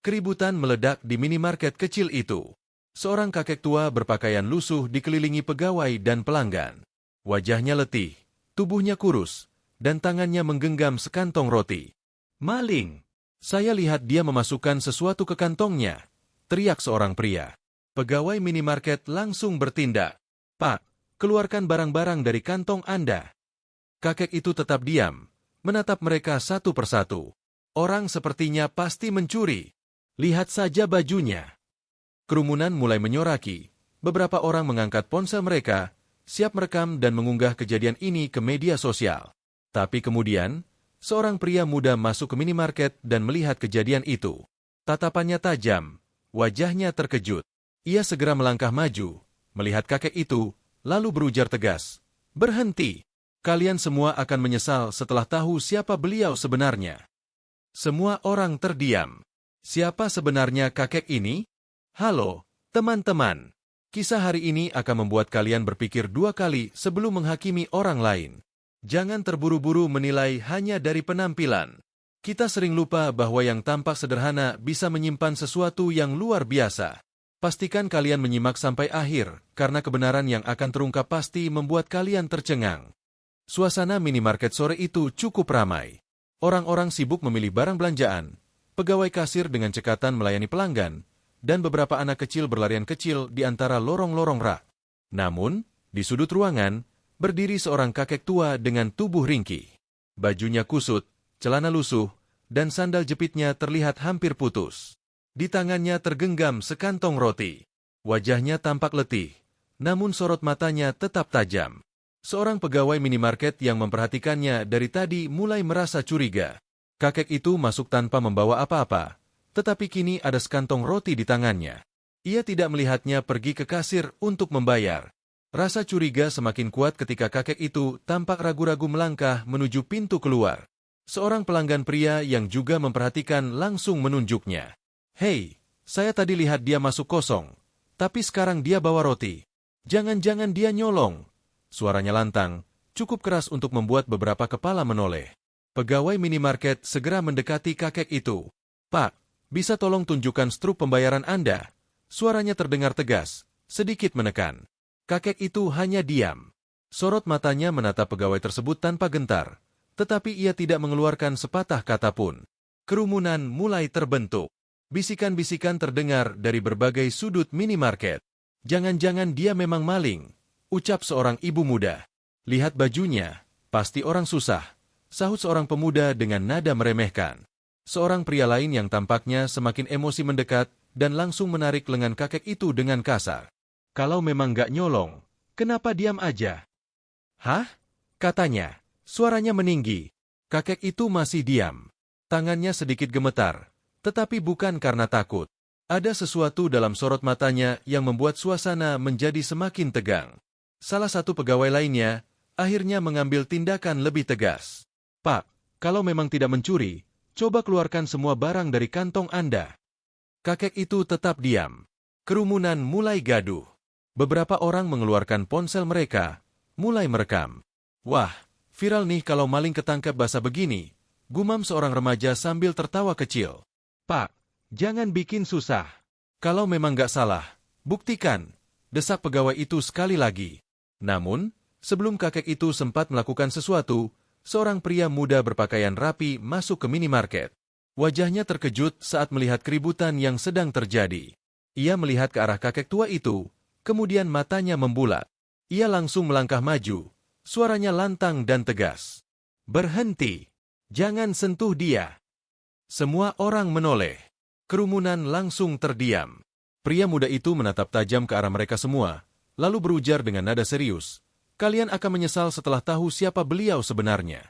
Keributan meledak di minimarket kecil itu. Seorang kakek tua berpakaian lusuh dikelilingi pegawai dan pelanggan. Wajahnya letih, tubuhnya kurus, dan tangannya menggenggam sekantong roti. "Maling! Saya lihat dia memasukkan sesuatu ke kantongnya," teriak seorang pria. Pegawai minimarket langsung bertindak. "Pak, keluarkan barang-barang dari kantong Anda." Kakek itu tetap diam, menatap mereka satu persatu. Orang sepertinya pasti mencuri. Lihat saja bajunya. Kerumunan mulai menyoraki. Beberapa orang mengangkat ponsel mereka, siap merekam dan mengunggah kejadian ini ke media sosial. Tapi kemudian, seorang pria muda masuk ke minimarket dan melihat kejadian itu. Tatapannya tajam, wajahnya terkejut. Ia segera melangkah maju, melihat kakek itu, lalu berujar tegas, "Berhenti! Kalian semua akan menyesal setelah tahu siapa beliau sebenarnya." Semua orang terdiam. Siapa sebenarnya kakek ini? Halo, teman-teman. Kisah hari ini akan membuat kalian berpikir dua kali sebelum menghakimi orang lain. Jangan terburu-buru menilai hanya dari penampilan. Kita sering lupa bahwa yang tampak sederhana bisa menyimpan sesuatu yang luar biasa. Pastikan kalian menyimak sampai akhir, karena kebenaran yang akan terungkap pasti membuat kalian tercengang. Suasana minimarket sore itu cukup ramai. Orang-orang sibuk memilih barang belanjaan, pegawai kasir dengan cekatan melayani pelanggan, dan beberapa anak kecil berlarian kecil di antara lorong-lorong rak. Namun, di sudut ruangan, berdiri seorang kakek tua dengan tubuh ringkih. Bajunya kusut, celana lusuh, dan sandal jepitnya terlihat hampir putus. Di tangannya tergenggam sekantong roti. Wajahnya tampak letih, namun sorot matanya tetap tajam. Seorang pegawai minimarket yang memperhatikannya dari tadi mulai merasa curiga. Kakek itu masuk tanpa membawa apa-apa, tetapi kini ada sekantong roti di tangannya. Ia tidak melihatnya pergi ke kasir untuk membayar. Rasa curiga semakin kuat ketika kakek itu tampak ragu-ragu melangkah menuju pintu keluar. Seorang pelanggan pria yang juga memperhatikan langsung menunjuknya. "Hei, saya tadi lihat dia masuk kosong, tapi sekarang dia bawa roti. Jangan-jangan dia nyolong." Suaranya lantang, cukup keras untuk membuat beberapa kepala menoleh. Pegawai minimarket segera mendekati kakek itu. "Pak, bisa tolong tunjukkan struk pembayaran Anda?" Suaranya terdengar tegas, sedikit menekan. Kakek itu hanya diam. Sorot matanya menatap pegawai tersebut tanpa gentar, tetapi ia tidak mengeluarkan sepatah kata pun. Kerumunan mulai terbentuk. Bisikan-bisikan terdengar dari berbagai sudut minimarket. "Jangan-jangan dia memang maling," ucap seorang ibu muda. "Lihat bajunya, pasti orang susah," sahut seorang pemuda dengan nada meremehkan. Seorang pria lain yang tampaknya semakin emosi mendekat dan langsung menarik lengan kakek itu dengan kasar. "Kalau memang gak nyolong, kenapa diam aja?" "Hah?" katanya. Suaranya meninggi. Kakek itu masih diam. Tangannya sedikit gemetar, tetapi bukan karena takut. Ada sesuatu dalam sorot matanya yang membuat suasana menjadi semakin tegang. Salah satu pegawai lainnya akhirnya mengambil tindakan lebih tegas. "Pak, kalau memang tidak mencuri, coba keluarkan semua barang dari kantong Anda." Kakek itu tetap diam. Kerumunan mulai gaduh. Beberapa orang mengeluarkan ponsel mereka, mulai merekam. "Wah, viral nih kalau maling ketangkep basah begini," gumam seorang remaja sambil tertawa kecil. "Pak, jangan bikin susah. Kalau memang gak salah, buktikan," desak pegawai itu sekali lagi. Namun, sebelum kakek itu sempat melakukan sesuatu, seorang pria muda berpakaian rapi masuk ke minimarket. Wajahnya terkejut saat melihat keributan yang sedang terjadi. Ia melihat ke arah kakek tua itu, kemudian matanya membulat. Ia langsung melangkah maju, suaranya lantang dan tegas. "Berhenti! Jangan sentuh dia!" Semua orang menoleh. Kerumunan langsung terdiam. Pria muda itu menatap tajam ke arah mereka semua, lalu berujar dengan nada serius, "Kalian akan menyesal setelah tahu siapa beliau sebenarnya."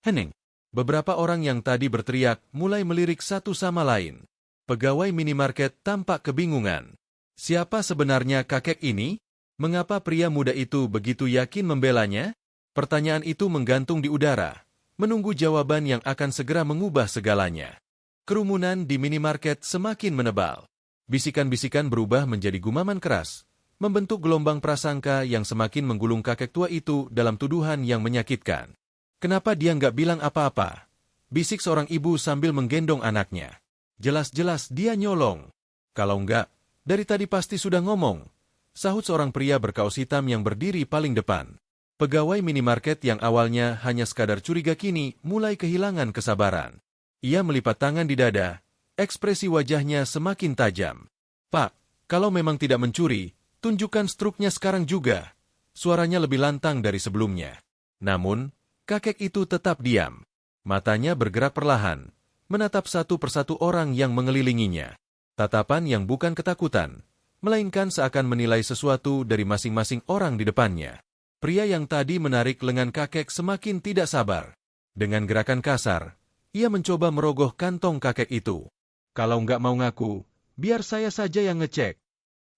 "Hening!" Beberapa orang yang tadi berteriak mulai melirik satu sama lain. Pegawai minimarket tampak kebingungan. Siapa sebenarnya kakek ini? Mengapa pria muda itu begitu yakin membelanya? Pertanyaan itu menggantung di udara, menunggu jawaban yang akan segera mengubah segalanya. Kerumunan di minimarket semakin menebal. Bisikan-bisikan berubah menjadi gumaman keras, membentuk gelombang prasangka yang semakin menggulung kakek tua itu dalam tuduhan yang menyakitkan. "Kenapa dia nggak bilang apa-apa?" bisik seorang ibu sambil menggendong anaknya. Jelas-jelas dia nyolong. Kalau enggak, dari tadi pasti sudah ngomong, sahut seorang pria berkaos hitam yang berdiri paling depan. Pegawai minimarket yang awalnya hanya sekadar curiga kini mulai kehilangan kesabaran. Ia melipat tangan di dada, ekspresi wajahnya semakin tajam. "Pak, kalau memang tidak mencuri, tunjukkan struknya sekarang juga." Suaranya lebih lantang dari sebelumnya. Namun, kakek itu tetap diam. Matanya bergerak perlahan, menatap satu persatu orang yang mengelilinginya. Tatapan yang bukan ketakutan, melainkan seakan menilai sesuatu dari masing-masing orang di depannya. Pria yang tadi menarik lengan kakek semakin tidak sabar. Dengan gerakan kasar, ia mencoba merogoh kantong kakek itu. "Kalau nggak mau ngaku, biar saya saja yang ngecek."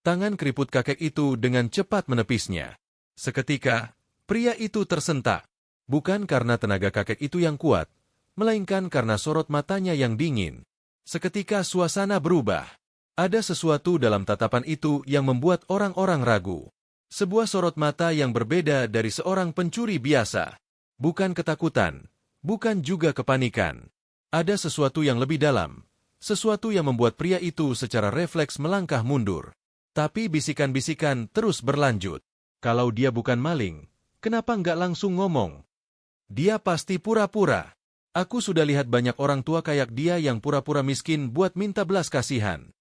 Tangan keriput kakek itu dengan cepat menepisnya. Seketika, pria itu tersentak. Bukan karena tenaga kakek itu yang kuat, melainkan karena sorot matanya yang dingin. Seketika suasana berubah. Ada sesuatu dalam tatapan itu yang membuat orang-orang ragu. Sebuah sorot mata yang berbeda dari seorang pencuri biasa. Bukan ketakutan, bukan juga kepanikan. Ada sesuatu yang lebih dalam. Sesuatu yang membuat pria itu secara refleks melangkah mundur. Tapi bisikan-bisikan terus berlanjut. "Kalau dia bukan maling, kenapa nggak langsung ngomong? Dia pasti pura-pura. Aku sudah lihat banyak orang tua kayak dia yang pura-pura miskin buat minta belas kasihan."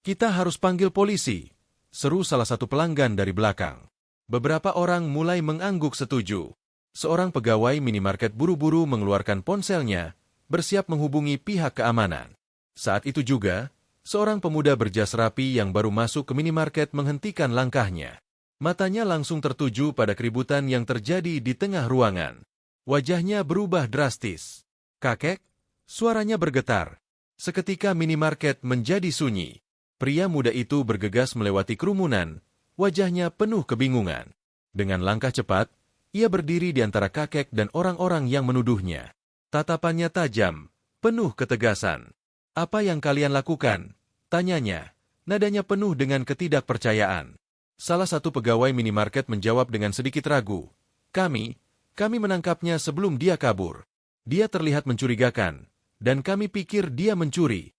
"Kita harus panggil polisi," seru salah satu pelanggan dari belakang. Beberapa orang mulai mengangguk setuju. Seorang pegawai minimarket buru-buru mengeluarkan ponselnya, bersiap menghubungi pihak keamanan. Saat itu juga, seorang pemuda berjas rapi yang baru masuk ke minimarket menghentikan langkahnya. Matanya langsung tertuju pada keributan yang terjadi di tengah ruangan. Wajahnya berubah drastis. "Kakek?" Suaranya bergetar. Seketika minimarket menjadi sunyi. Pria muda itu bergegas melewati kerumunan, wajahnya penuh kebingungan. Dengan langkah cepat, ia berdiri di antara kakek dan orang-orang yang menuduhnya. Tatapannya tajam, penuh ketegasan. "Apa yang kalian lakukan?" tanyanya, nadanya penuh dengan ketidakpercayaan. Salah satu pegawai minimarket menjawab dengan sedikit ragu, Kami menangkapnya sebelum dia kabur. Dia terlihat mencurigakan, dan kami pikir dia mencuri."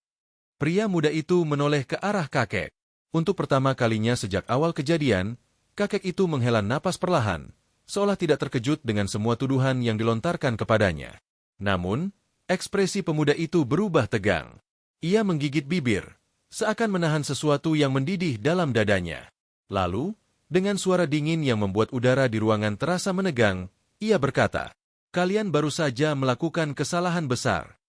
Pria muda itu menoleh ke arah kakek. Untuk pertama kalinya sejak awal kejadian, kakek itu menghela napas perlahan, seolah tidak terkejut dengan semua tuduhan yang dilontarkan kepadanya. Namun, ekspresi pemuda itu berubah tegang. Ia menggigit bibir, seakan menahan sesuatu yang mendidih dalam dadanya. Lalu, dengan suara dingin yang membuat udara di ruangan terasa menegang, ia berkata, "Kalian baru saja melakukan kesalahan besar."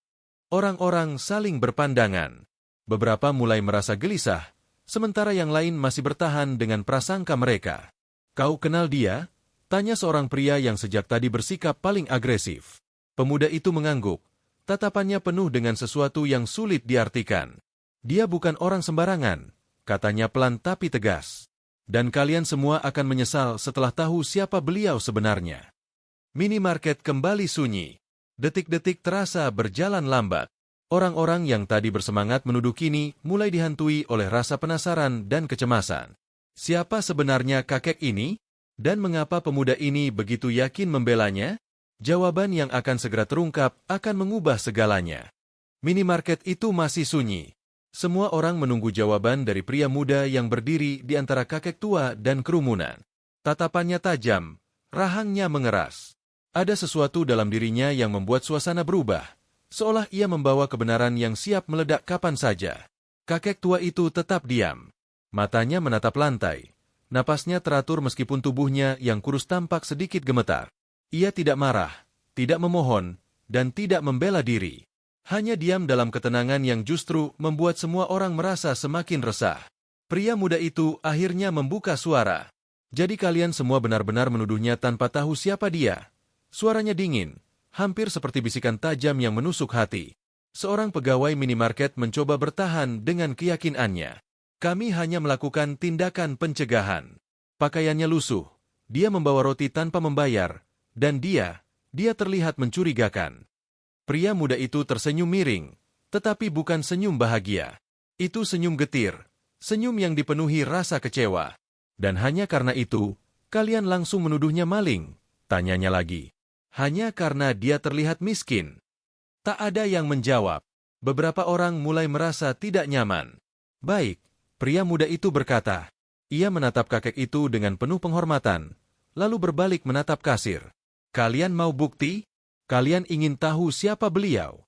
Orang-orang saling berpandangan. Beberapa mulai merasa gelisah, sementara yang lain masih bertahan dengan prasangka mereka. "Kau kenal dia?" tanya seorang pria yang sejak tadi bersikap paling agresif. Pemuda itu mengangguk, tatapannya penuh dengan sesuatu yang sulit diartikan. "Dia bukan orang sembarangan," katanya pelan tapi tegas. "Dan kalian semua akan menyesal setelah tahu siapa beliau sebenarnya." Minimarket kembali sunyi. Detik-detik terasa berjalan lambat. Orang-orang yang tadi bersemangat menuduh kini mulai dihantui oleh rasa penasaran dan kecemasan. Siapa sebenarnya kakek ini? Dan mengapa pemuda ini begitu yakin membelanya? Jawaban yang akan segera terungkap akan mengubah segalanya. Minimarket itu masih sunyi. Semua orang menunggu jawaban dari pria muda yang berdiri di antara kakek tua dan kerumunan. Tatapannya tajam, rahangnya mengeras. Ada sesuatu dalam dirinya yang membuat suasana berubah, seolah ia membawa kebenaran yang siap meledak kapan saja. Kakek tua itu tetap diam. Matanya menatap lantai. Napasnya teratur meskipun tubuhnya yang kurus tampak sedikit gemetar. Ia tidak marah, tidak memohon, dan tidak membela diri. Hanya diam dalam ketenangan yang justru membuat semua orang merasa semakin resah. Pria muda itu akhirnya membuka suara. "Jadi kalian semua benar-benar menuduhnya tanpa tahu siapa dia?" Suaranya dingin, hampir seperti bisikan tajam yang menusuk hati. Seorang pegawai minimarket mencoba bertahan dengan keyakinannya. "Kami hanya melakukan tindakan pencegahan." Pakaiannya lusuh, dia membawa roti tanpa membayar, dan dia terlihat mencurigakan. Pria muda itu tersenyum miring, tetapi bukan senyum bahagia. Itu senyum getir, senyum yang dipenuhi rasa kecewa. "Dan hanya karena itu, kalian langsung menuduhnya maling?" tanyanya lagi. "Hanya karena dia terlihat miskin?" Tak ada yang menjawab. Beberapa orang mulai merasa tidak nyaman. Baik, pria muda itu berkata. Ia menatap kakek itu dengan penuh penghormatan, lalu berbalik menatap kasir. Kalian mau bukti? Kalian ingin tahu siapa beliau?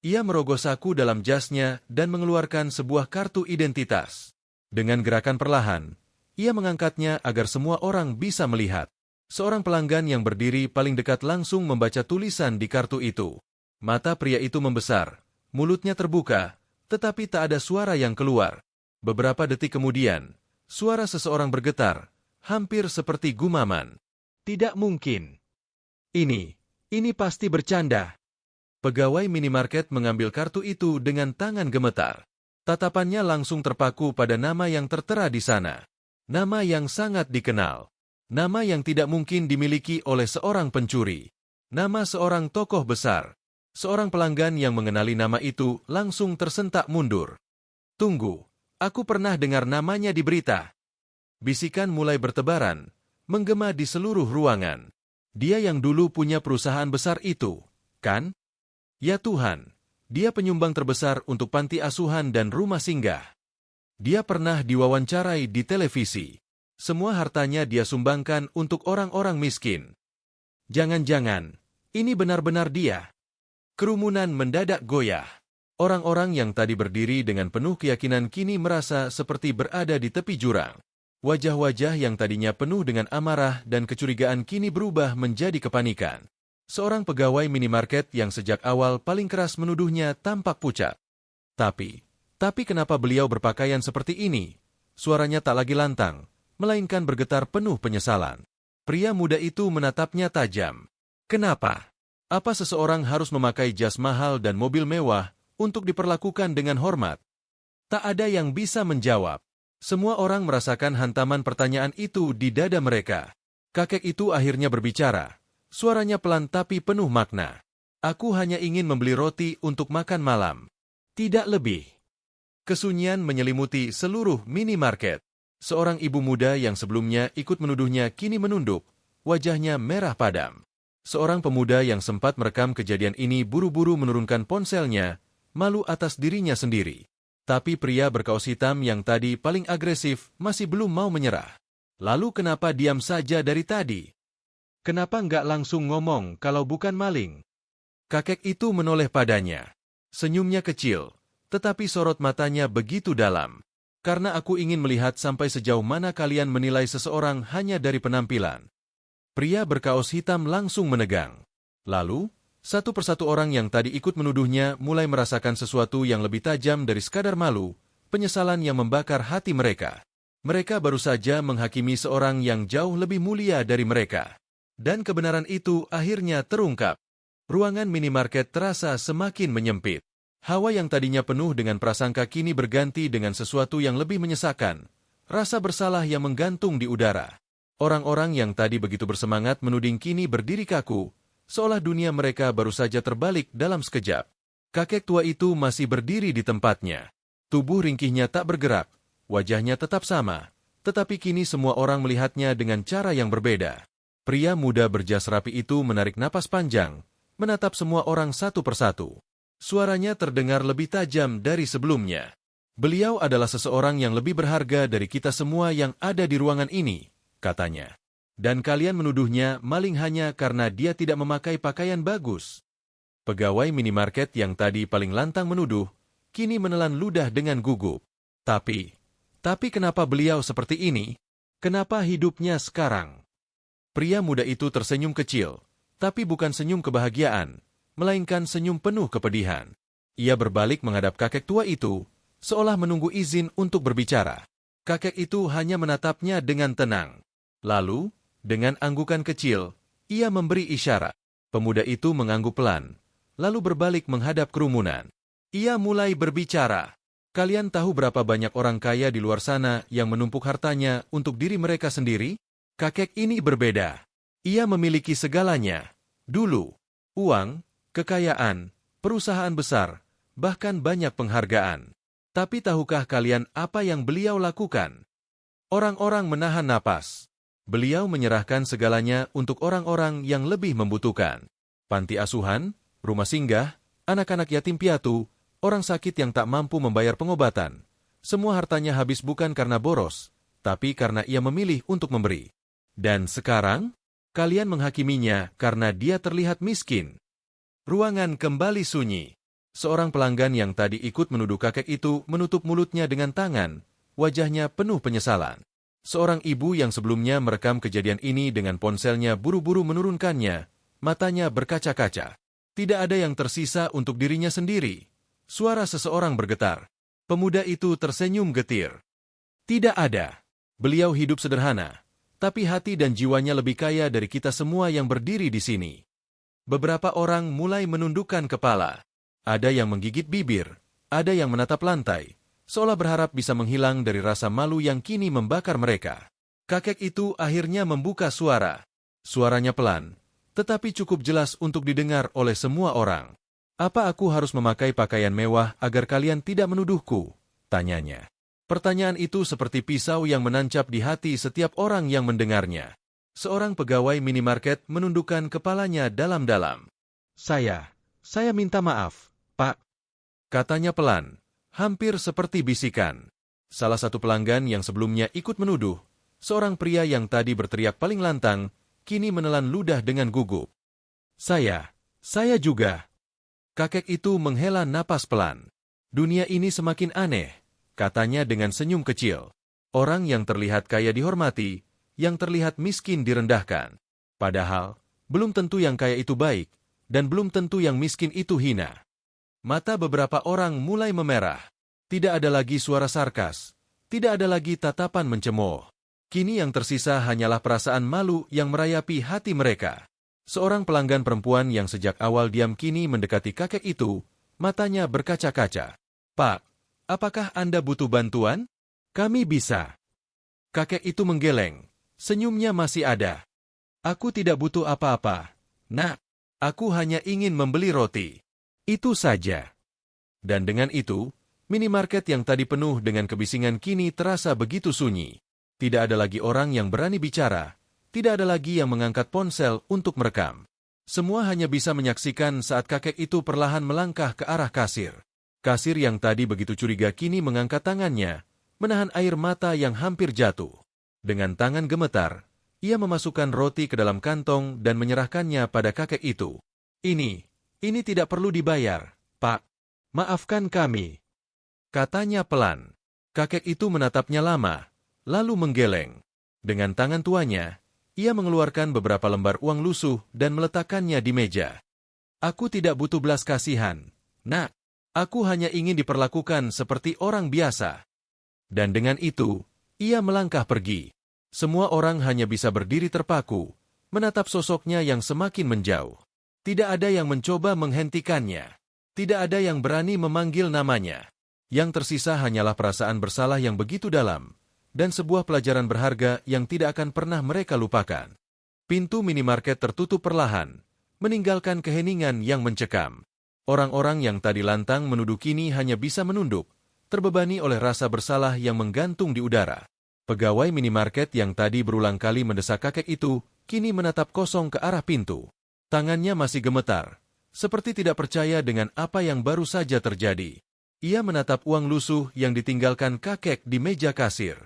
Ia merogoh saku dalam jasnya dan mengeluarkan sebuah kartu identitas. Dengan gerakan perlahan, ia mengangkatnya agar semua orang bisa melihat. Seorang pelanggan yang berdiri paling dekat langsung membaca tulisan di kartu itu. Mata pria itu membesar, mulutnya terbuka, tetapi tak ada suara yang keluar. Beberapa detik kemudian, suara seseorang bergetar, hampir seperti gumaman. Tidak mungkin. Ini pasti bercanda. Pegawai minimarket mengambil kartu itu dengan tangan gemetar. Tatapannya langsung terpaku pada nama yang tertera di sana. Nama yang sangat dikenal. Nama yang tidak mungkin dimiliki oleh seorang pencuri. Nama seorang tokoh besar. Seorang pelanggan yang mengenali nama itu langsung tersentak mundur. Tunggu, aku pernah dengar namanya di berita. Bisikan mulai bertebaran, menggema di seluruh ruangan. Dia yang dulu punya perusahaan besar itu, kan? Ya Tuhan, dia penyumbang terbesar untuk panti asuhan dan rumah singgah. Dia pernah diwawancarai di televisi. Semua hartanya dia sumbangkan untuk orang-orang miskin. Jangan-jangan, ini benar-benar dia. Kerumunan mendadak goyah. Orang-orang yang tadi berdiri dengan penuh keyakinan kini merasa seperti berada di tepi jurang. Wajah-wajah yang tadinya penuh dengan amarah dan kecurigaan kini berubah menjadi kepanikan. Seorang pegawai minimarket yang sejak awal paling keras menuduhnya tampak pucat. Tapi kenapa beliau berpakaian seperti ini? Suaranya tak lagi lantang, melainkan bergetar penuh penyesalan. Pria muda itu menatapnya tajam. Kenapa? Apa seseorang harus memakai jas mahal dan mobil mewah untuk diperlakukan dengan hormat? Tak ada yang bisa menjawab. Semua orang merasakan hantaman pertanyaan itu di dada mereka. Kakek itu akhirnya berbicara. Suaranya pelan tapi penuh makna. Aku hanya ingin membeli roti untuk makan malam. Tidak lebih. Kesunyian menyelimuti seluruh minimarket. Seorang ibu muda yang sebelumnya ikut menuduhnya kini menunduk. Wajahnya merah padam. Seorang pemuda yang sempat merekam kejadian ini buru-buru menurunkan ponselnya, malu atas dirinya sendiri. Tapi pria berkaos hitam yang tadi paling agresif masih belum mau menyerah. Lalu kenapa diam saja dari tadi? Kenapa nggak langsung ngomong kalau bukan maling? Kakek itu menoleh padanya. Senyumnya kecil, tetapi sorot matanya begitu dalam. Karena aku ingin melihat sampai sejauh mana kalian menilai seseorang hanya dari penampilan. Pria berkaos hitam langsung menegang. Lalu, satu persatu orang yang tadi ikut menuduhnya mulai merasakan sesuatu yang lebih tajam dari sekadar malu, penyesalan yang membakar hati mereka. Mereka baru saja menghakimi seorang yang jauh lebih mulia dari mereka. Dan kebenaran itu akhirnya terungkap. Ruangan minimarket terasa semakin menyempit. Hawa yang tadinya penuh dengan prasangka kini berganti dengan sesuatu yang lebih menyesakan. Rasa bersalah yang menggantung di udara. Orang-orang yang tadi begitu bersemangat menuding kini berdiri kaku, seolah dunia mereka baru saja terbalik dalam sekejap. Kakek tua itu masih berdiri di tempatnya. Tubuh ringkihnya tak bergerak, wajahnya tetap sama, tetapi kini semua orang melihatnya dengan cara yang berbeda. Pria muda berjas rapi itu menarik napas panjang, menatap semua orang satu persatu. Suaranya terdengar lebih tajam dari sebelumnya. Beliau adalah seseorang yang lebih berharga dari kita semua yang ada di ruangan ini, katanya. Dan kalian menuduhnya maling hanya karena dia tidak memakai pakaian bagus. Pegawai minimarket yang tadi paling lantang menuduh, kini menelan ludah dengan gugup. Tapi kenapa beliau seperti ini? Kenapa hidupnya sekarang? Pria muda itu tersenyum kecil, tapi bukan senyum kebahagiaan, melainkan senyum penuh kepedihan. Ia berbalik menghadap kakek tua itu, seolah menunggu izin untuk berbicara. Kakek itu hanya menatapnya dengan tenang. Lalu, dengan anggukan kecil, ia memberi isyarat. Pemuda itu mengangguk pelan, lalu berbalik menghadap kerumunan. Ia mulai berbicara. Kalian tahu berapa banyak orang kaya di luar sana yang menumpuk hartanya untuk diri mereka sendiri? Kakek ini berbeda. Ia memiliki segalanya. Dulu, uang, kekayaan, perusahaan besar, bahkan banyak penghargaan. Tapi tahukah kalian apa yang beliau lakukan? Orang-orang menahan napas. Beliau menyerahkan segalanya untuk orang-orang yang lebih membutuhkan. Panti asuhan, rumah singgah, anak-anak yatim piatu, orang sakit yang tak mampu membayar pengobatan. Semua hartanya habis bukan karena boros, tapi karena ia memilih untuk memberi. Dan sekarang, kalian menghakiminya karena dia terlihat miskin. Ruangan kembali sunyi. Seorang pelanggan yang tadi ikut menuduh kakek itu menutup mulutnya dengan tangan, wajahnya penuh penyesalan. Seorang ibu yang sebelumnya merekam kejadian ini dengan ponselnya buru-buru menurunkannya, matanya berkaca-kaca. Tidak ada yang tersisa untuk dirinya sendiri. Suara seseorang bergetar. Pemuda itu tersenyum getir. Tidak ada. Beliau hidup sederhana, tapi hati dan jiwanya lebih kaya dari kita semua yang berdiri di sini. Beberapa orang mulai menundukkan kepala. Ada yang menggigit bibir, ada yang menatap lantai, seolah berharap bisa menghilang dari rasa malu yang kini membakar mereka. Kakek itu akhirnya membuka suara. Suaranya pelan, tetapi cukup jelas untuk didengar oleh semua orang. Apa aku harus memakai pakaian mewah agar kalian tidak menuduhku? Tanyanya. Pertanyaan itu seperti pisau yang menancap di hati setiap orang yang mendengarnya. Seorang pegawai minimarket menundukkan kepalanya dalam-dalam. Saya minta maaf, Pak. Katanya pelan, hampir seperti bisikan. Salah satu pelanggan yang sebelumnya ikut menuduh, seorang pria yang tadi berteriak paling lantang, kini menelan ludah dengan gugup. Saya juga. Kakek itu menghela napas pelan. Dunia ini semakin aneh, katanya dengan senyum kecil. Orang yang terlihat kaya dihormati, yang terlihat miskin direndahkan. Padahal, belum tentu yang kaya itu baik, dan belum tentu yang miskin itu hina. Mata beberapa orang mulai memerah. Tidak ada lagi suara sarkas. Tidak ada lagi tatapan mencemooh. Kini yang tersisa hanyalah perasaan malu yang merayapi hati mereka. Seorang pelanggan perempuan yang sejak awal diam kini mendekati kakek itu, matanya berkaca-kaca. Pak, apakah Anda butuh bantuan? Kami bisa. Kakek itu menggeleng. Senyumnya masih ada. Aku tidak butuh apa-apa. Nak, aku hanya ingin membeli roti. Itu saja. Dan dengan itu, minimarket yang tadi penuh dengan kebisingan kini terasa begitu sunyi. Tidak ada lagi orang yang berani bicara. Tidak ada lagi yang mengangkat ponsel untuk merekam. Semua hanya bisa menyaksikan saat kakek itu perlahan melangkah ke arah kasir. Kasir yang tadi begitu curiga kini mengangkat tangannya, menahan air mata yang hampir jatuh. Dengan tangan gemetar, ia memasukkan roti ke dalam kantong dan menyerahkannya pada kakek itu. Ini tidak perlu dibayar, Pak. Maafkan kami. Katanya pelan. Kakek itu menatapnya lama, lalu menggeleng. Dengan tangan tuanya, ia mengeluarkan beberapa lembar uang lusuh dan meletakkannya di meja. Aku tidak butuh belas kasihan, Nak. Aku hanya ingin diperlakukan seperti orang biasa. Dan dengan itu, ia melangkah pergi. Semua orang hanya bisa berdiri terpaku, menatap sosoknya yang semakin menjauh. Tidak ada yang mencoba menghentikannya. Tidak ada yang berani memanggil namanya. Yang tersisa hanyalah perasaan bersalah yang begitu dalam, dan sebuah pelajaran berharga yang tidak akan pernah mereka lupakan. Pintu minimarket tertutup perlahan, meninggalkan keheningan yang mencekam. Orang-orang yang tadi lantang menuduh kini hanya bisa menunduk, terbebani oleh rasa bersalah yang menggantung di udara. Pegawai minimarket yang tadi berulang kali mendesak kakek itu, kini menatap kosong ke arah pintu. Tangannya masih gemetar, seperti tidak percaya dengan apa yang baru saja terjadi. Ia menatap uang lusuh yang ditinggalkan kakek di meja kasir.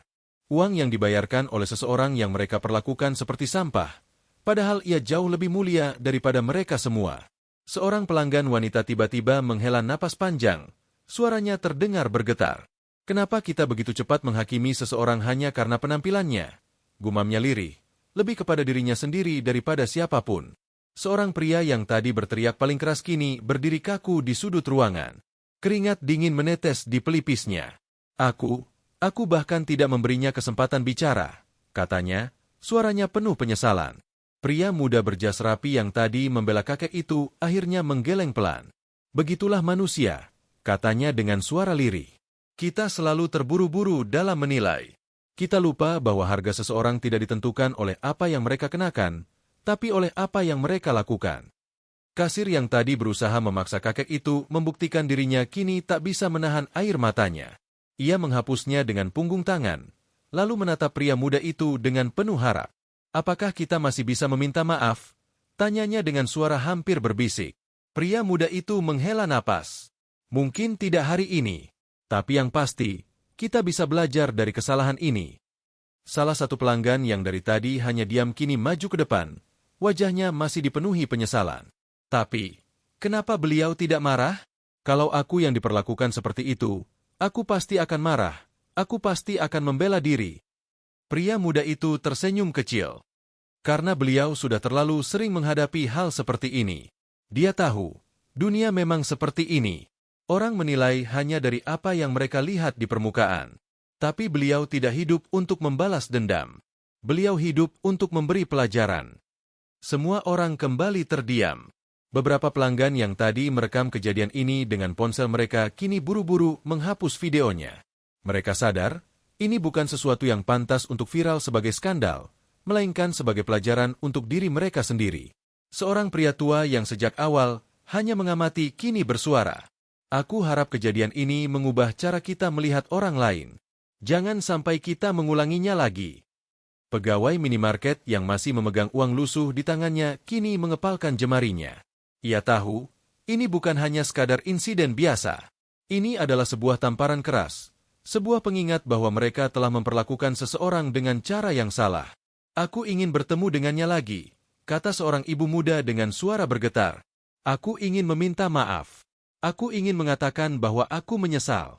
Uang yang dibayarkan oleh seseorang yang mereka perlakukan seperti sampah, padahal ia jauh lebih mulia daripada mereka semua. Seorang pelanggan wanita tiba-tiba menghela napas panjang, suaranya terdengar bergetar. Kenapa kita begitu cepat menghakimi seseorang hanya karena penampilannya? Gumamnya lirih, lebih kepada dirinya sendiri daripada siapapun. Seorang pria yang tadi berteriak paling keras kini berdiri kaku di sudut ruangan. Keringat dingin menetes di pelipisnya. Aku bahkan tidak memberinya kesempatan bicara, katanya, suaranya penuh penyesalan. Pria muda berjas rapi yang tadi membela kakek itu akhirnya menggeleng pelan. Begitulah manusia, katanya dengan suara lirih. Kita selalu terburu-buru dalam menilai. Kita lupa bahwa harga seseorang tidak ditentukan oleh apa yang mereka kenakan, tapi oleh apa yang mereka lakukan. Kasir yang tadi berusaha memaksa kakek itu membuktikan dirinya kini tak bisa menahan air matanya. Ia menghapusnya dengan punggung tangan, lalu menatap pria muda itu dengan penuh harap. Apakah kita masih bisa meminta maaf? Tanyanya dengan suara hampir berbisik. Pria muda itu menghela napas. Mungkin tidak hari ini, tapi yang pasti, kita bisa belajar dari kesalahan ini. Salah satu pelanggan yang dari tadi hanya diam kini maju ke depan, wajahnya masih dipenuhi penyesalan. Tapi, kenapa beliau tidak marah? Kalau aku yang diperlakukan seperti itu, aku pasti akan marah, aku pasti akan membela diri. Pria muda itu tersenyum kecil. Karena beliau sudah terlalu sering menghadapi hal seperti ini. Dia tahu, dunia memang seperti ini. Orang menilai hanya dari apa yang mereka lihat di permukaan. Tapi beliau tidak hidup untuk membalas dendam. Beliau hidup untuk memberi pelajaran. Semua orang kembali terdiam. Beberapa pelanggan yang tadi merekam kejadian ini dengan ponsel mereka kini buru-buru menghapus videonya. Mereka sadar, ini bukan sesuatu yang pantas untuk viral sebagai skandal, melainkan sebagai pelajaran untuk diri mereka sendiri. Seorang pria tua yang sejak awal hanya mengamati kini bersuara. Aku harap kejadian ini mengubah cara kita melihat orang lain. Jangan sampai kita mengulanginya lagi. Pegawai minimarket yang masih memegang uang lusuh di tangannya kini mengepalkan jemarinya. Ia tahu, ini bukan hanya sekadar insiden biasa. Ini adalah sebuah tamparan keras, sebuah pengingat bahwa mereka telah memperlakukan seseorang dengan cara yang salah. Aku ingin bertemu dengannya lagi, kata seorang ibu muda dengan suara bergetar. Aku ingin meminta maaf. Aku ingin mengatakan bahwa aku menyesal.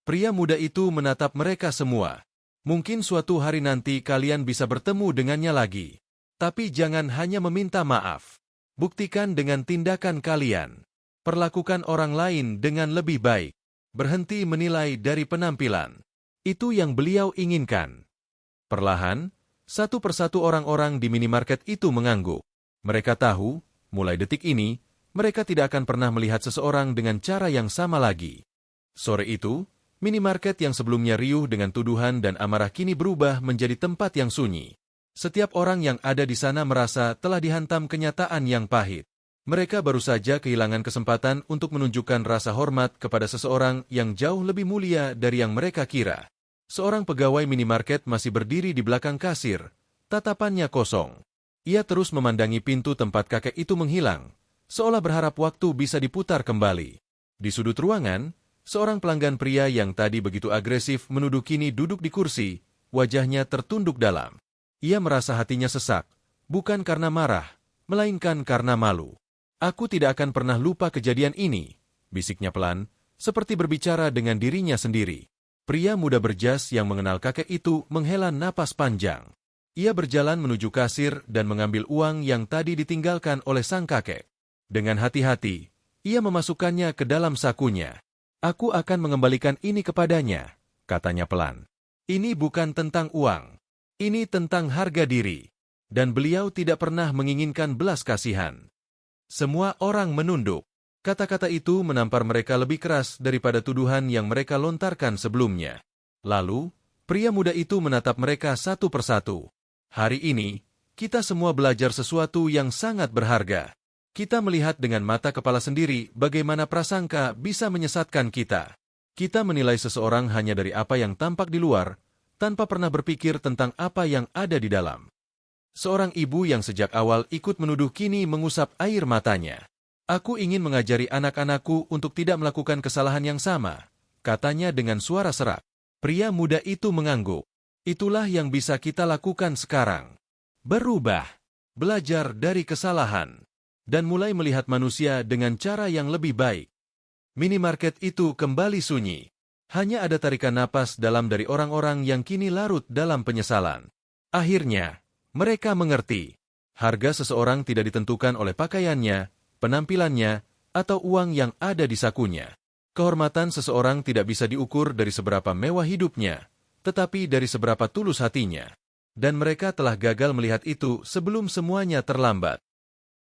Pria muda itu menatap mereka semua. Mungkin suatu hari nanti kalian bisa bertemu dengannya lagi. Tapi jangan hanya meminta maaf. Buktikan dengan tindakan kalian. Perlakukan orang lain dengan lebih baik. Berhenti menilai dari penampilan. Itu yang beliau inginkan. Perlahan, satu persatu orang-orang di minimarket itu mengangguk. Mereka tahu, mulai detik ini, mereka tidak akan pernah melihat seseorang dengan cara yang sama lagi. Sore itu, minimarket yang sebelumnya riuh dengan tuduhan dan amarah kini berubah menjadi tempat yang sunyi. Setiap orang yang ada di sana merasa telah dihantam kenyataan yang pahit. Mereka baru saja kehilangan kesempatan untuk menunjukkan rasa hormat kepada seseorang yang jauh lebih mulia dari yang mereka kira. Seorang pegawai minimarket masih berdiri di belakang kasir, tatapannya kosong. Ia terus memandangi pintu tempat kakek itu menghilang, seolah berharap waktu bisa diputar kembali. Di sudut ruangan, seorang pelanggan pria yang tadi begitu agresif menuduh kini duduk di kursi, wajahnya tertunduk dalam. Ia merasa hatinya sesak, bukan karena marah, melainkan karena malu. Aku tidak akan pernah lupa kejadian ini, bisiknya pelan, seperti berbicara dengan dirinya sendiri. Pria muda berjas yang mengenal kakek itu menghela napas panjang. Ia berjalan menuju kasir dan mengambil uang yang tadi ditinggalkan oleh sang kakek. Dengan hati-hati, ia memasukkannya ke dalam sakunya. Aku akan mengembalikan ini kepadanya, katanya pelan. Ini bukan tentang uang. Ini tentang harga diri. Dan beliau tidak pernah menginginkan belas kasihan. Semua orang menunduk. Kata-kata itu menampar mereka lebih keras daripada tuduhan yang mereka lontarkan sebelumnya. Lalu, pria muda itu menatap mereka satu persatu. Hari ini, kita semua belajar sesuatu yang sangat berharga. Kita melihat dengan mata kepala sendiri bagaimana prasangka bisa menyesatkan kita. Kita menilai seseorang hanya dari apa yang tampak di luar, tanpa pernah berpikir tentang apa yang ada di dalam. Seorang ibu yang sejak awal ikut menuduh kini mengusap air matanya. Aku ingin mengajari anak-anakku untuk tidak melakukan kesalahan yang sama, katanya dengan suara serak. Pria muda itu mengangguk. Itulah yang bisa kita lakukan sekarang. Berubah, belajar dari kesalahan, dan mulai melihat manusia dengan cara yang lebih baik. Minimarket itu kembali sunyi. Hanya ada tarikan napas dalam dari orang-orang yang kini larut dalam penyesalan. Akhirnya, mereka mengerti. Harga seseorang tidak ditentukan oleh pakaiannya, penampilannya, atau uang yang ada di sakunya. Kehormatan seseorang tidak bisa diukur dari seberapa mewah hidupnya, tetapi dari seberapa tulus hatinya. Dan mereka telah gagal melihat itu sebelum semuanya terlambat.